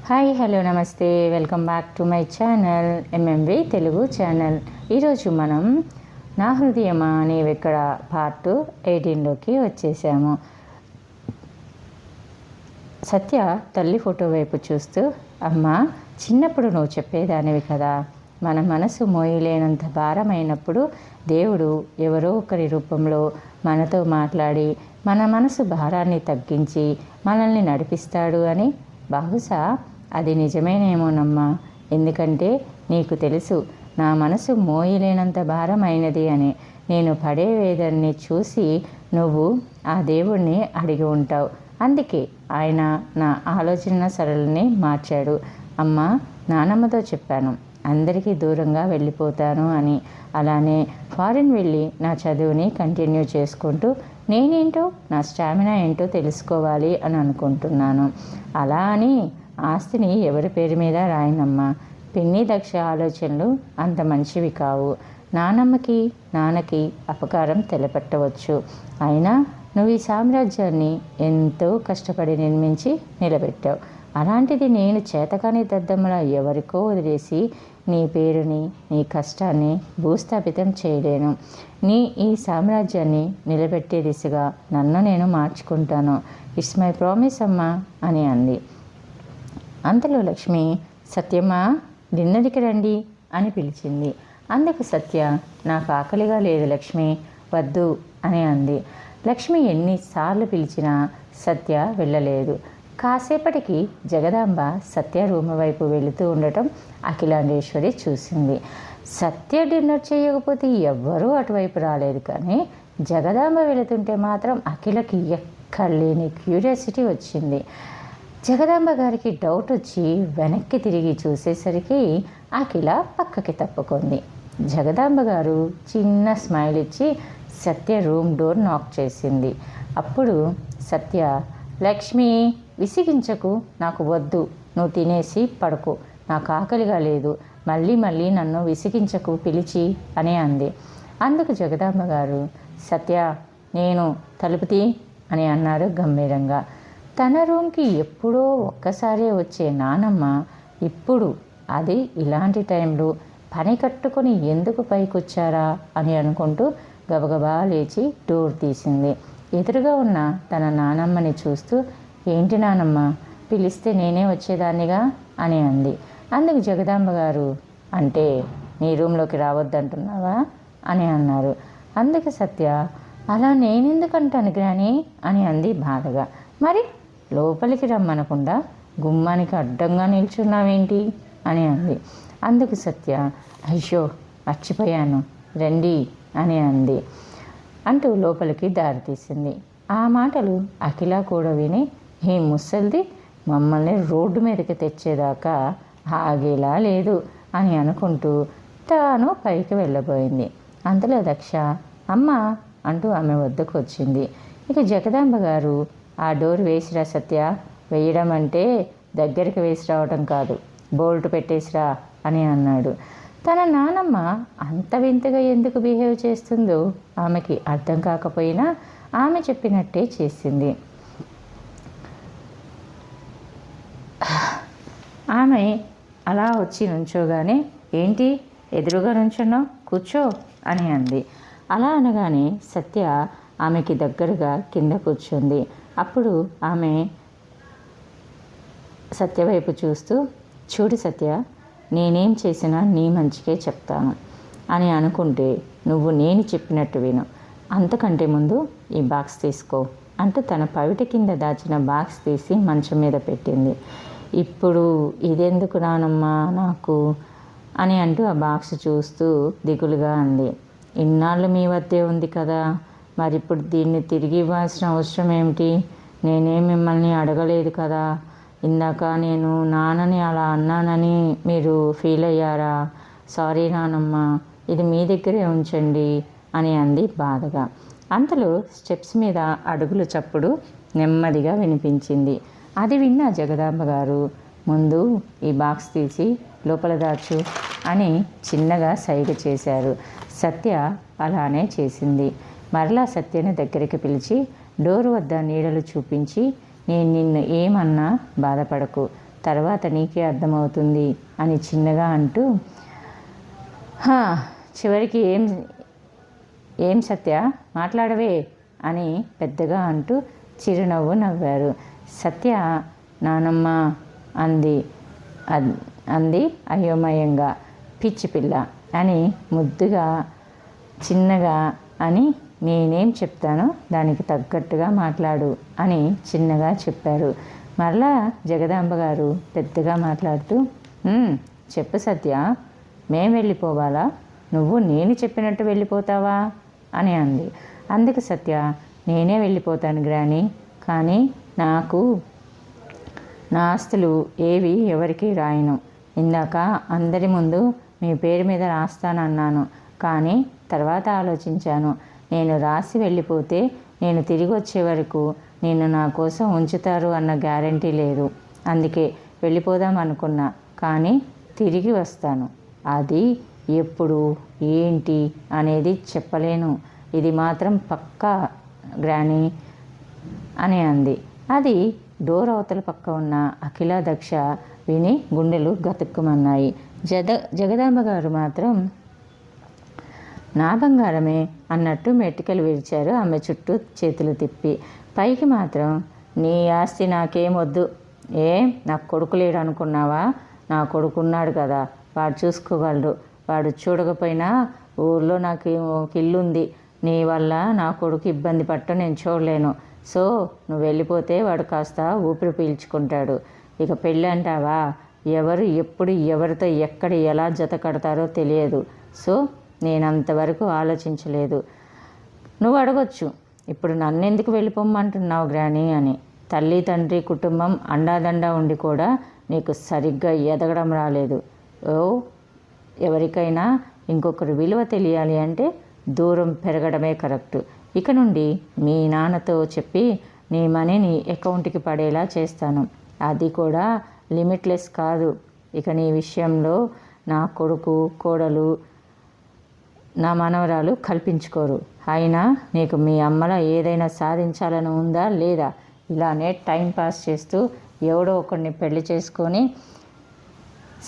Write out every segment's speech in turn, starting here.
Hi hello నమస్తే, welcome back to my channel MMV Telugu channel. ఈరోజు మనం నా హృదయమా నీవెక్కడ పార్ట్ 18లోకి వచ్చేసాము. సత్య తల్లి ఫోటో వైపు చూస్తూ, అమ్మ చిన్నప్పుడు నువ్వు చెప్పేదానివి కదా, మన మనసు మోయలేనంత భారమైనప్పుడు దేవుడు ఎవరో ఒకరి రూపంలో మనతో మాట్లాడి మన మనసు భారాన్ని తగ్గించి మనల్ని నడిపిస్తాడు అని. బహుశా అది నిజమేనేమోనమ్మా, ఎందుకంటే నీకు తెలుసు నా మనసు మోయలేనంత భారమైనది అని. నేను పడే వేదన్ని చూసి నువ్వు ఆ దేవుణ్ణి అడిగి ఉంటావు, అందుకే ఆయన నా ఆలోచన సరళిని మార్చాడు. అమ్మ, నానమ్మతో చెప్పాను అందరికీ దూరంగా వెళ్ళిపోతాను అని. అలానే ఫారిన్ వెళ్ళి నా చదువుని కంటిన్యూ చేసుకుంటూ నేనేంటో నా స్టామినా ఏంటో తెలుసుకోవాలి అని అనుకుంటున్నాను. అలా అని ఆస్తిని ఎవరి పేరు మీద రాయనమ్మా. పిన్ని దక్ష ఆలోచనలు అంత మంచివి కావు. నానమ్మకి నాన్నకి అపకారం తెలపెట్టవచ్చు. అయినా నువ్వు ఈ సామ్రాజ్యాన్ని ఎంతో కష్టపడి నిర్మించి నిలబెట్టావు. అలాంటిది నేను చేతకాని దద్దమ్మలా ఎవరికో వదిలేసి నీ పేరుని నీ కష్టాన్ని భూస్థాపితం చేయలేను. నీ ఈ సామ్రాజ్యాన్ని నిలబెట్టే దిశగా నన్ను నేను మార్చుకుంటాను. ఇట్స్ మై ప్రామిస్ అమ్మా అని అంది. అంతలో లక్ష్మి, సత్యమ్మ డిన్నర్కి రండి అని పిలిచింది. అందుకు సత్య, నాకు ఆకలిగా లేదు లక్ష్మి, వద్దు అని అంది. లక్ష్మి ఎన్నిసార్లు పిలిచినా సత్య వెళ్ళలేదు. కాసేపటికి జగదాంబ సత్య రూమ్ వైపు వెళుతూ ఉండటం అఖిలాండేశ్వరి చూసింది. సత్య డిన్నర్ చేయకపోతే ఎవ్వరూ అటువైపు రాలేదు, కానీ జగదాంబ వెళుతుంటే మాత్రం అఖిలకి ఎక్కడలేని క్యూరియాసిటీ వచ్చింది. జగదాంబ గారికి డౌట్ వచ్చి వెనక్కి తిరిగి చూసేసరికి అఖిల పక్కకి తప్పుకుంది. జగదాంబ గారు చిన్న స్మైల్ ఇచ్చి సత్య రూమ్ డోర్ నాక్ చేసింది. అప్పుడు సత్య, లక్ష్మి విసిగించకు, నాకు వద్దు, నువ్వు తినేసి పడుకో, నాకు ఆకలిగా లేదు, మళ్ళీ మళ్ళీ నన్ను విసిగించకు పిలిచి అని అంది. అందుకు జగదాంబ గారు, సత్య నేను తలుపు తీ అని అన్నారు గంభీరంగా. తన రూమ్కి ఎప్పుడో ఒక్కసారే వచ్చే నానమ్మ ఇప్పుడు అది ఇలాంటి టైంలో పని కట్టుకొని ఎందుకు పైకొచ్చారా అని అనుకుంటూ గబగబా లేచి డోర్ తీసింది. ఎదురుగా ఉన్న తన నానమ్మని చూస్తూ, ఏంటి నానమ్మ, పిలిస్తే నేనే వచ్చేదాన్నిగా అని అంది. అందుకు జగదాంబ గారు, అంటే నీ రూమ్లోకి రావద్దంటున్నావా అని అన్నారు. అందుకు సత్య, అలా నేనెందుకంటాను గ్రాని అని అంది బాధగా. మరి లోపలికి రమ్మనకుండా గుమ్మానికి అడ్డంగా నిల్చున్నావేంటి అని అంది. అందుకు సత్య, అయ్యో మర్చిపోయాను రండి అని అంది అంటూ లోపలికి దారితీసింది. ఆ మాటలు అఖిల కూడా విని, ఈ ముసల్ది మమ్మల్ని రోడ్డు మీదకి తెచ్చేదాకా ఆగేలా లేదు అని అనుకుంటూ తాను పైకి వెళ్ళబోయింది. అంతలో దక్ష, అమ్మ అంటూ ఆమె వద్దకు వచ్చింది. ఇక జగదాంబ గారు, ఆ డోర్ వేసిరా సత్య, వేయడం అంటే దగ్గరికి వేసి రావటం కాదు, బోల్ట్ పెట్టేసిరా అని అన్నాడు. తన నానమ్మ అంత వింతగా ఎందుకు బిహేవ్ చేస్తుందో ఆమెకి అర్థం కాకపోయినా ఆమె చెప్పినట్టే చేసింది. ఆమె అలా వచ్చి నుంచోగానే, ఏంటి ఎదురుగా నుంచున్నావు, కూర్చో అని అంది. అలా అనగానే సత్య ఆమెకి దగ్గరగా కింద కూర్చుంది. అప్పుడు ఆమె సత్య వైపు చూస్తూ, చూడు సత్య, నేనేం చేసినా నీ మంచికే చెప్తాను అని అనుకుంటే నువ్వు నేను చెప్పినట్టు విను. అంతకంటే ముందు ఈ బాక్స్ తీసుకో అంటూ తన పవిట కింద దాచిన బాక్స్ తీసి మంచం మీద పెట్టింది. ఇప్పుడు ఇదెందుకు నానమ్మా నాకు అని అంటూ ఆ బాక్స్ చూస్తూ దిగులుగా అంది. ఇన్నాళ్ళు మీ వద్దే ఉంది కదా, మరి ఇప్పుడు దీన్ని తిరిగి ఇవ్వాల్సిన అవసరం ఏమిటి? నేనే మిమ్మల్ని అడగలేదు కదా, ఇందాక నేను నాన్నని అలా అన్నానని మీరు ఫీల్ అయ్యారా? సారీ నానమ్మ, ఇది మీ దగ్గరే ఉంచండి అని అంది బాధగా. అంతలో స్టెప్స్ మీద అడుగుల చప్పుడు నెమ్మదిగా వినిపించింది. అది విన్న జగదాంబ గారు, ముందు ఈ బాక్స్ తీసి లోపల దాచు అని చిన్నగా సైగ చేశారు. సత్య అలానే చేసింది. మరలా సత్యని దగ్గరికి పిలిచి డోర్ వద్ద నీడలు చూపించి, నేను నిన్ను ఏమన్నా బాధపడకు, తర్వాత నీకే అర్థమవుతుంది అని చిన్నగా అంటూ, చివరికి ఏం సత్య మాట్లాడవే అని పెద్దగా అంటూ చిరునవ్వు నవ్వారు. సత్య నానమ్మ అంది అయోమయంగా. పిచ్చి పిల్ల అని ముద్దుగా చిన్నగా అని, నేనేం చెప్తానో దానికి తగ్గట్టుగా మాట్లాడు అని చిన్నగా చెప్పారు. మరలా జగదాంబ గారు పెద్దగా మాట్లాడుతూ, చెప్పు సత్య, మేం వెళ్ళిపోవాలా, నువ్వు నేను చెప్పినట్టు వెళ్ళిపోతావా అని అంది. అందుకు సత్య, నేనే వెళ్ళిపోతాను గ్రాని, కానీ నాకు నా ఆస్తులు ఏవి ఎవరికి రాయను. ఇందాక అందరి ముందు మీ పేరు మీద రాస్తానన్నాను, కానీ తర్వాత ఆలోచించాను. నేను రాసి వెళ్ళిపోతే నేను తిరిగి వచ్చే వరకు నిన్ను నా కోసం ఉంచుతారు అన్న గ్యారంటీ లేదు. అందుకే వెళ్ళిపోదాం అనుకున్నా, కానీ తిరిగి వస్తాను. అది ఎప్పుడు ఏంటి అనేది చెప్పలేను. ఇది మాత్రం పక్కా గ్రాని అని అంది. అది డోర్ అవతల పక్క ఉన్న అఖిల దక్ష విని గుండెలు గతుక్కుమన్నాయి. జగదాంబ గారు మాత్రం నా బంగారమే అన్నట్టు మెట్టికలు విరిచారు ఆమె చుట్టూ చేతులు తిప్పి. పైకి మాత్రం, నీ ఆస్తి నాకేం వద్దు. నాకు కొడుకు లేడు అనుకున్నావా? నా కొడుకున్నాడు కదా, వాడు చూసుకోగలడు. వాడు చూడకపోయినా ఊర్లో నాకు ఒక ఇల్లు ఉంది. నీ వల్ల నా కొడుకు ఇబ్బంది పట్ట నేను చూడలేను. సో నువ్వు వెళ్ళిపోతే వాడు కాస్త ఊపిరి పీల్చుకుంటాడు. ఇక పెళ్ళి అంటావా, ఎవరు ఎప్పుడు ఎవరితో ఎక్కడ ఎలా జత కడతారో తెలియదు. సో నేను అంతవరకు ఆలోచించలేదు. నువ్వు అడగొచ్చు, ఇప్పుడు నన్నెందుకు వెళ్ళిపోమ్మంటున్నావు గ్రాని అని. తల్లి తండ్రి కుటుంబం అండాదండా ఉండి కూడా నీకు సరిగ్గా ఎదగడం రాలేదు. ఎవరికైనా ఇంకొకరు విలువ తెలియాలి అంటే దూరం పెరగడమే కరెక్ట్. ఇక నుండి మీ నాన్నతో చెప్పి నీ మనీ నీ అకౌంట్కి పడేలా చేస్తాను. అది కూడా లిమిట్లెస్ కాదు. ఇక నీ విషయంలో నా కొడుకు కోడలు నా మనవరాలు కల్పించుకోరు. అయినా నీకు మీ అమ్మలా ఏదైనా సాధించాలని ఉందా లేదా? ఇలానే టైం పాస్ చేస్తూ ఎవడో ఒకరిని పెళ్లి చేసుకొని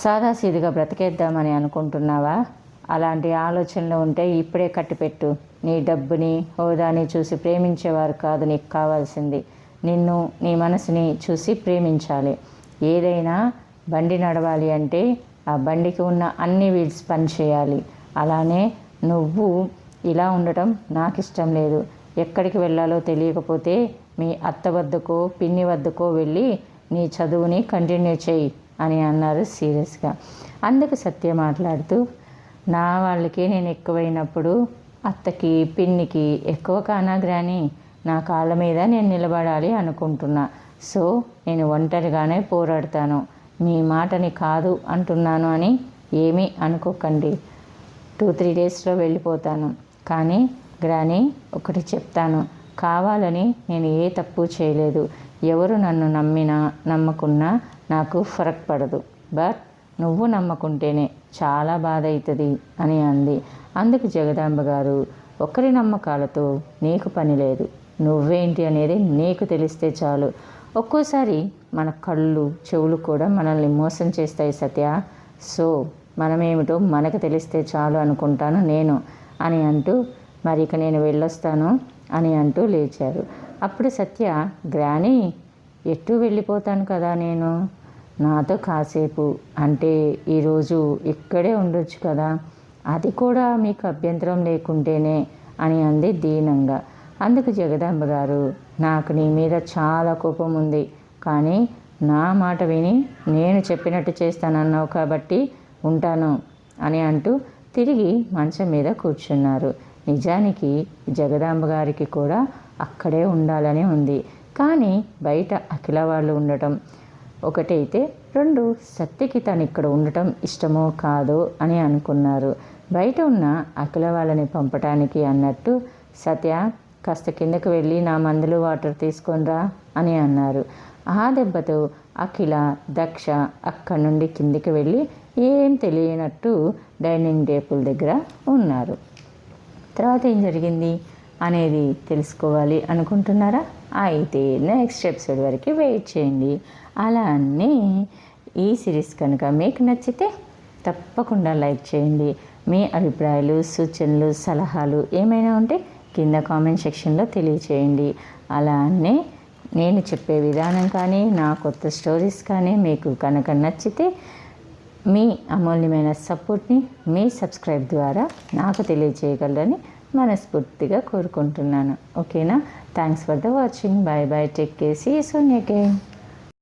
సాదాసీదిగా బ్రతికేద్దామని అనుకుంటున్నావా? అలాంటి ఆలోచనలు ఉంటే ఇప్పుడే కట్టిపెట్టు. నీ డబ్బుని హోదాని చూసి ప్రేమించేవారు కాదు నీకు కావాల్సింది. నిన్ను నీ మనసుని చూసి ప్రేమించాలి. ఏదైనా బండి నడవాలి అంటే ఆ బండికి ఉన్న అన్ని వీల్స్ పనిచేయాలి. అలానే నువ్వు ఇలా ఉండటం నాకు ఇష్టం లేదు. ఎక్కడికి వెళ్ళాలో తెలియకపోతే మీ అత్త వద్దకో పిన్ని వద్దకో వెళ్ళి నీ చదువుని కంటిన్యూ చేయి అని అన్నారు సీరియస్గా. అందుకు సత్య మాట్లాడుతూ, నా వాళ్ళకి నేను ఎక్కువైనప్పుడు అత్తకి పిన్నికి ఎక్కువ కానా గ్రాని? నా కాళ్ళ మీద నేను నిలబడాలి అనుకుంటున్నా. సో నేను ఒంటరిగానే పోరాడతాను. మీ మాటని కాదు అంటున్నాను అని ఏమీ అనుకోకండి. 2-3 డేస్లో వెళ్ళిపోతాను. కానీ గ్రాని ఒకటి చెప్తాను, కావాలని నేను ఏ తప్పు చేయలేదు. ఎవరు నన్ను నమ్మినా నమ్మకున్నా నాకు ఫరక్ పడదు. బట్ నువ్వు నమ్మకుంటేనే చాలా బాధ అవుతుంది అని అంది. అందుకు జగదాంబ గారు, ఒకరి నమ్మకాలతో నీకు పని లేదు. నువ్వేంటి అనేది నీకు తెలిస్తే చాలు. ఒక్కోసారి మన కళ్ళు చెవులు కూడా మనల్ని మోసం చేస్తాయి సత్య. సో మనమేమిటో మనకు తెలిస్తే చాలు అనుకుంటాను నేను అని అంటూ, మరి ఇక నేను వెళ్ళొస్తాను అని అంటూ లేచారు. అప్పుడు సత్య, గ్రాని ఎటు వెళ్ళిపోతాను కదా నేను, నాతో కాసేపు అంటే ఈరోజు ఇక్కడే ఉండొచ్చు కదా, అది కూడా మీకు అభ్యంతరం లేకుంటేనే అని అంది దీనంగా. అందుకు జగదాంబ గారు, నాకు నీ మీద చాలా కోపం ఉంది, కానీ నా మాట విని నేను చెప్పినట్టు చేస్తానన్నావు కాబట్టి ఉంటాను అని అంటూ తిరిగి మంచం మీద కూర్చున్నారు. నిజానికి జగదాంబ గారికి కూడా అక్కడే ఉండాలని ఉంది. కానీ బయట అఖిల వాళ్ళు ఉండటం ఒకటైతే, 2 సత్యకి తను ఇక్కడ ఉండటం ఇష్టమో కాదో అని అనుకున్నారు. బయట ఉన్న అఖిల వాళ్ళని పంపటానికి అన్నట్టు, సత్య కాస్త కిందకు వెళ్ళి నా మందులు వాటర్ తీసుకొనిరా అని అన్నారు. ఆ దెబ్బతో అఖిల దక్ష అక్కడి నుండి కిందికి వెళ్ళి ఏం తెలియనట్టు డైనింగ్ టేబుల్ దగ్గర ఉన్నారు. తర్వాత ఏం జరిగింది అనేది తెలుసుకోవాలి అనుకుంటున్నారా? అయితే నెక్స్ట్ ఎపిసోడ్ వరకు వెయిట్ చేయండి. అలానే ఈ సిరీస్ కనుక మీకు నచ్చితే తప్పకుండా లైక్ చేయండి. మీ అభిప్రాయాలు, సూచనలు, సలహాలు ఏమైనా ఉంటే కింద కామెంట్ సెక్షన్లో తెలియచేయండి. అలానే నేను చెప్పే విధానం కానీ నా కొత్త స్టోరీస్ కానీ మీకు కనుక నచ్చితే మీ అమూల్యమైన సపోర్ట్ని మీ సబ్స్క్రైబ్ ద్వారా నాకు తెలియజేయగలరని మనస్ఫూర్తిగా కోరుకుంటున్నాను. ఓకేనా? Thanks for the watching. Bye bye. Take care. See you soon again.